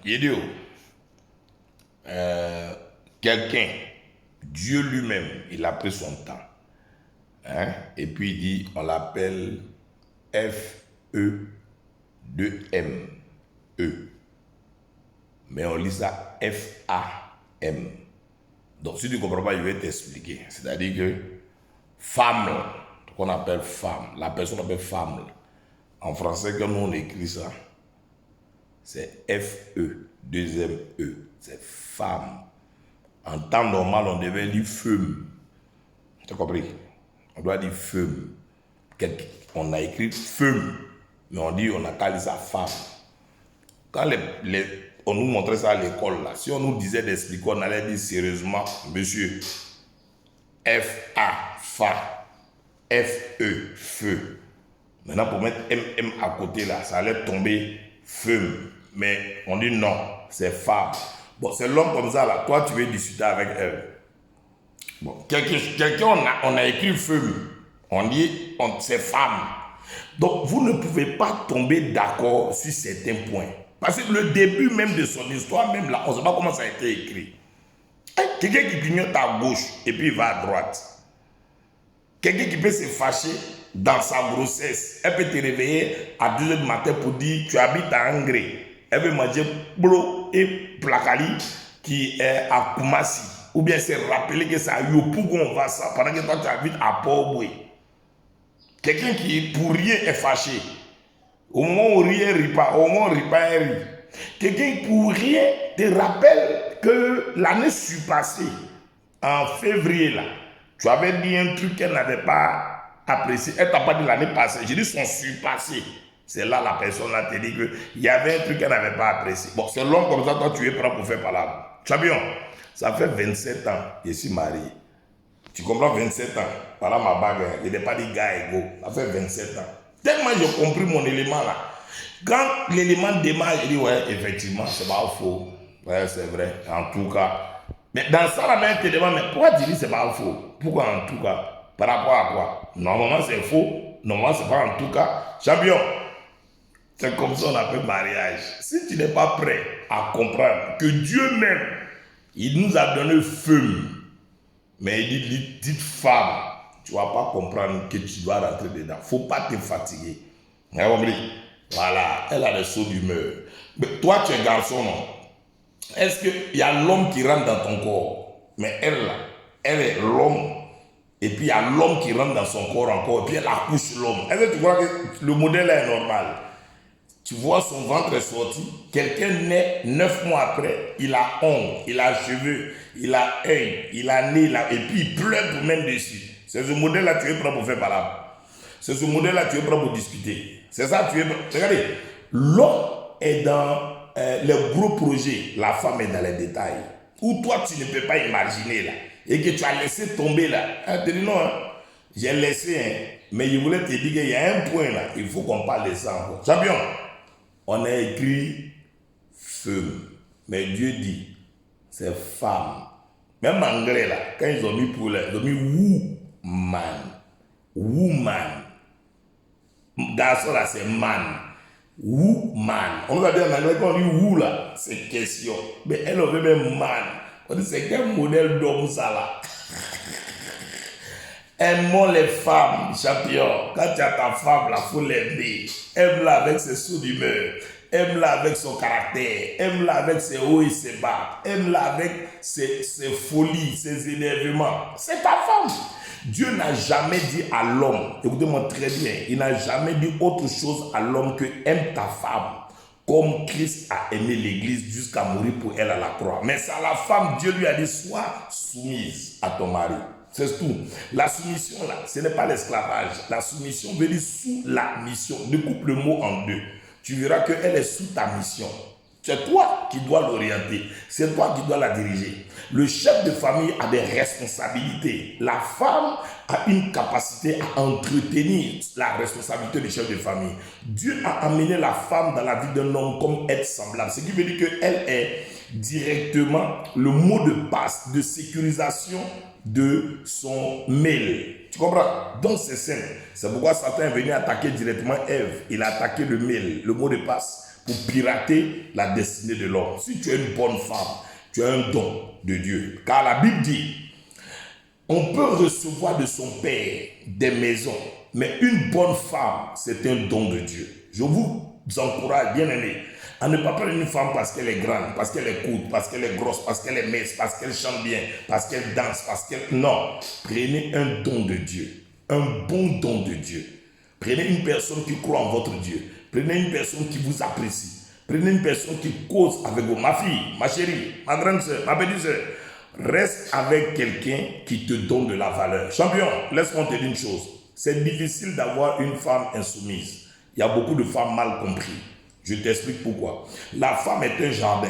Idiot. Quelqu'un, Dieu lui-même, il a pris son temps. Hein? Et puis il dit, on l'appelle F-E-2-M. E. Mais on lit ça F-A-M. Donc si tu ne comprends pas, je vais t'expliquer. C'est-à-dire que femme, qu'on appelle femme, la personne appelle femme. En français, comme nous on écrit ça, c'est F-E, deuxième E. C'est femme. En temps normal, on devait dire femme. Tu as compris? On doit dire femme. On a écrit femme, mais on a calé ça femme. Quand on nous montrait ça à l'école, là, si on nous disait d'expliquer, on allait dire sérieusement, monsieur, F-A, fa, F-E, feu. Maintenant, pour mettre M-M à côté, là, ça allait tomber femme. Mais on dit non, c'est femme. Bon, c'est l'homme comme ça, là. Toi, tu veux discuter avec elle. Bon, quelqu'un, on a écrit femme. On dit, c'est femme. Donc, vous ne pouvez pas tomber d'accord sur certains points. Parce que le début même de son histoire, même là, on ne sait pas comment ça a été écrit. Quelqu'un qui clignote à gauche et puis il va à droite. Quelqu'un qui peut se fâcher dans sa grossesse. Elle peut te réveiller à 2h du matin pour dire tu habites à Angré. Elle veut manger blo et placali qui est à Koumassi. Ou bien se rappeler que c'est à Yopougon on va ça pendant que toi tu habites à Port-Boué. Quelqu'un qui pour rien est fâché. Au moment où rien rit pas, au moment où rit pas, elle rit. Quelqu'un pour rien te rappelle que l'année surpassée, en février là, tu avais dit un truc qu'elle n'avait pas apprécié. Elle t'a pas dit l'année passée, j'ai dit son surpassé. C'est là la personne là te dit qu'il y avait un truc qu'elle n'avait pas apprécié. Bon, c'est l'homme comme ça, toi tu es prêt pour faire parler. Champion, ça fait 27 ans, je suis marié. Tu comprends, 27 ans. Voilà ma bague, il n'est pas des gars égaux. Ça fait 27 ans. Tellement j'ai compris mon élément là. Quand l'élément démarre, je dis ouais, effectivement, c'est pas faux. Ouais, c'est vrai, en tout cas. Mais dans ça, la main te demande, mais pourquoi tu dis c'est pas faux? Pourquoi en tout cas? Par rapport à quoi? Normalement c'est faux, normalement c'est pas en tout cas. Champion, c'est comme ça on appelle mariage. Si tu n'es pas prêt à comprendre que Dieu même, il nous a donné feu, mais il dit, dites femme, tu ne vas pas comprendre que tu dois rentrer dedans. Il ne faut pas te fatiguer. Voilà, elle a des sauts d'humeur. Mais toi, tu es garçon, non? Est-ce qu'il y a l'homme qui rentre dans ton corps? Mais elle, là, elle est l'homme. Et puis il y a l'homme qui rentre dans son corps encore. Et puis elle accouche l'homme. Est-ce que tu vois que le modèle est normal? Tu vois son ventre est sorti. Quelqu'un naît 9 mois après. Il a ongles, il a cheveux, il a œil, il a nez, et puis il pleure pour même dessus. C'est ce modèle-là que tu es prêt pour faire parler. C'est ce modèle-là que tu es prêt pour discuter. C'est ça que tu es prêt. Regardez, l'homme est dans les gros projets. La femme est dans les détails. Où toi, tu ne peux pas imaginer là. Et que tu as laissé tomber là. Tu dis non, hein, j'ai laissé, mais je voulais te dire qu'il y a un point là. Il faut qu'on parle de ça encore. Champion, on a écrit femme. Mais Dieu dit, c'est femme. Même en anglais là, quand ils ont mis pour là, ils ont mis woman. Woman. Garçon là, c'est man. Woman. On nous a dit en anglais quand on dit who là, c'est question. Mais elle avait même man. On dit c'est quel modèle d'homme ça là? Aimons les femmes, champion. Quand tu as ta femme là, il faut l'aimer. Aime-la avec ses sauts d'humeur. Aime-la avec son caractère. Aime-la avec ses hauts et ses bas. Aime-la avec ses folies, ses énervements. C'est ta femme. Dieu n'a jamais dit à l'homme, écoutez-moi très bien, il n'a jamais dit autre chose à l'homme que aime ta femme, comme Christ a aimé l'église jusqu'à mourir pour elle à la croix. Mais c'est à la femme, Dieu lui a dit, sois soumise à ton mari. C'est tout. La soumission là, ce n'est pas l'esclavage. La soumission veut dire sous la mission. Découpe le mot en deux. Tu verras qu'elle est sous ta mission. C'est toi qui dois l'orienter. C'est toi qui dois la diriger. Le chef de famille a des responsabilités. La femme a une capacité à entretenir la responsabilité du chef de famille. Dieu a amené la femme dans la vie d'un homme comme être semblable. Ce qui veut dire qu'elle est directement le mot de passe, de sécurisation de son mail. Tu comprends? Donc c'est simple. C'est pourquoi Satan est venu attaquer directement Ève. Il a attaqué le mail, le mot de passe, pour pirater la destinée de l'homme. Si tu es une bonne femme, tu as un don de Dieu. Car la Bible dit, on peut recevoir de son père des maisons, mais une bonne femme, c'est un don de Dieu. Je vous encourage, bien aimé, à ne pas prendre une femme parce qu'elle est grande, parce qu'elle est courte, parce qu'elle est grosse, parce qu'elle est mince, parce qu'elle chante bien, parce qu'elle danse, parce qu'elle... Non, prenez un don de Dieu, un bon don de Dieu. Prenez une personne qui croit en votre Dieu. Prenez une personne qui vous apprécie. Prenez une personne qui cause avec vous. Ma fille, ma chérie, ma grande soeur, ma petite soeur. Reste avec quelqu'un qui te donne de la valeur. Champion, laisse-moi te dire une chose. C'est difficile d'avoir une femme insoumise. Il y a beaucoup de femmes mal comprises. Je t'explique pourquoi. La femme est un jardin.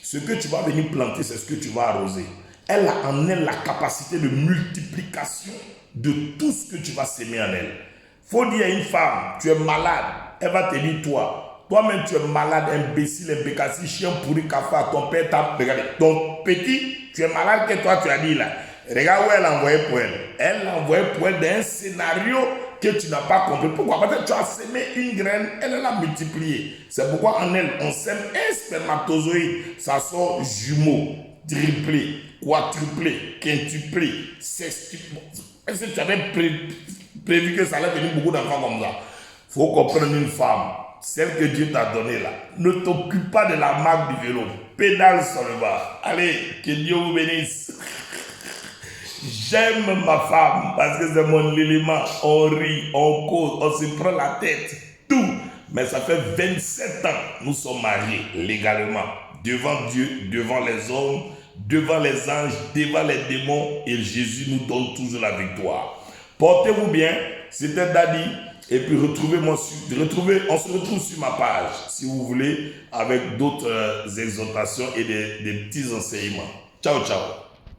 Ce que tu vas venir planter, c'est ce que tu vas arroser. Elle a en elle la capacité de multiplication de tout ce que tu vas s'aimer en elle. Faut dire à une femme, tu es malade. Elle va te dire, toi-même tu es malade, imbécile, imbécassi, chien pourri, cafard, ton père t'a regardé. Ton petit, tu es malade que toi tu as dit là. Regarde où elle a envoyé pour elle. Elle l'a envoyé pour elle dans un scénario que tu n'as pas compris. Pourquoi? Parce que tu as semé une graine, elle l'a multipliée. C'est pourquoi en elle, on sème un spermatozoïde. Ça sort jumeau, triplé, quadruplé, quintuplé, sextuplé. Est-ce que tu avais prévu que ça allait venir beaucoup d'enfants comme ça? Il faut comprendre une femme, celle que Dieu t'a donnée là. Ne t'occupe pas de la marque du vélo. Pédale seulement. Allez, que Dieu vous bénisse. J'aime ma femme parce que c'est mon élément. On rit, on cause, on se prend la tête, tout. Mais ça fait 27 ans nous sommes mariés légalement. Devant Dieu, devant les hommes, devant les anges, devant les démons. Et Jésus nous donne toujours la victoire. Portez-vous bien. C'était Daddy. Et puis on se retrouve sur ma page si vous voulez avec d'autres exhortations et des petits enseignements. Ciao, ciao.